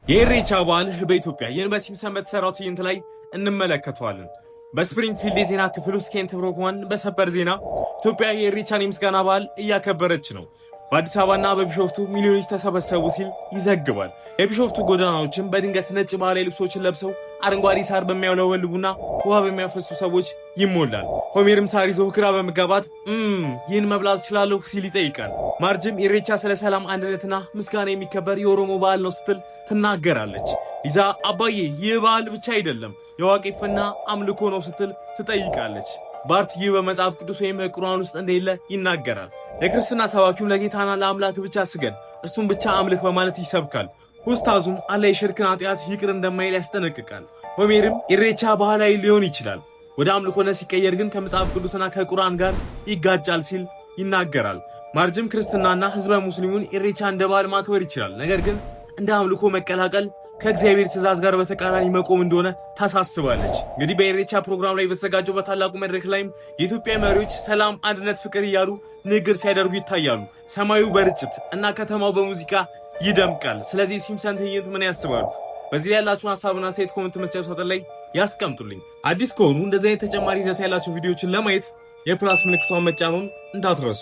የኢሬቻ በዓል በኢትዮጵያ የዩኒቨርሲቲ በተሰራው ትዕይንት ላይ እንመለከተዋለን። በስፕሪንግፊልድ የዜና ክፍል ውስጥ ኬንት ብሮክማን በሰበር ዜና ኢትዮጵያ የኢሬቻን የምስጋና በዓል እያከበረች ነው፣ በአዲስ አበባና በቢሾፍቱ ሚሊዮኖች ተሰበሰቡ ሲል ይዘግባል። የቢሾፍቱ ጎዳናዎችም በድንገት ነጭ ባህላዊ ልብሶችን ለብሰው አረንጓዴ ሳር በሚያውለበልቡና ውሃ በሚያፈሱ ሰዎች ይሞላል። ሆሜርም ሳር ይዞ ግራ በመጋባት ይህን መብላት እችላለሁ ሲል ይጠይቃል። ማርጅም ኢሬቻ ስለ ሰላም አንድነትና ምስጋና የሚከበር የኦሮሞ በዓል ነው ስትል ትናገራለች። ሊዛ አባዬ ይህ በዓል ብቻ አይደለም የዋቄፈና አምልኮ ነው ስትል ትጠይቃለች። ባርት ይህ በመጽሐፍ ቅዱስ ወይም በቁርአን ውስጥ እንደሌለ ይናገራል። የክርስትና ሰባኪውም ለጌታና ለአምላክ ብቻ ስገድ፣ እርሱም ብቻ አምልክ በማለት ይሰብካል። ኡስታዙም አላህ የሽርክን ኃጢአት ይቅር እንደማይል ያስጠነቅቃል። ሆሜርም ኢሬቻ ባህላዊ ሊሆን ይችላል፣ ወደ አምልኮነት ሲቀየር ግን ከመጽሐፍ ቅዱስና ከቁርአን ጋር ይጋጫል ሲል ይናገራል። ማርጅም ክርስትናና ህዝበ ሙስሊሙን ኢሬቻ እንደ በዓል ማክበር ይችላል፣ ነገር ግን እንደ አምልኮ መቀላቀል ከእግዚአብሔር ትእዛዝ ጋር በተቃራኒ መቆም እንደሆነ ታሳስባለች። እንግዲህ በኢሬቻ ፕሮግራም ላይ በተዘጋጀው በታላቁ መድረክ ላይም የኢትዮጵያ መሪዎች ሰላም፣ አንድነት፣ ፍቅር እያሉ ንግግር ሲያደርጉ ይታያሉ። ሰማዩ በርጭት እና ከተማው በሙዚቃ ይደምቃል። ስለዚህ ሲምሰን ትዕይንት ምን ያስባሉ? በዚህ ላይ ያላችሁን ሀሳብና አስተያየት ኮሜንት መስጫ ሳጥን ላይ ያስቀምጡልኝ። አዲስ ከሆኑ እንደዚህ አይነት ተጨማሪ ይዘት ያላቸው ቪዲዮዎችን ለማየት የፕላስ ምልክቷን መጫኑን እንዳትረሱ።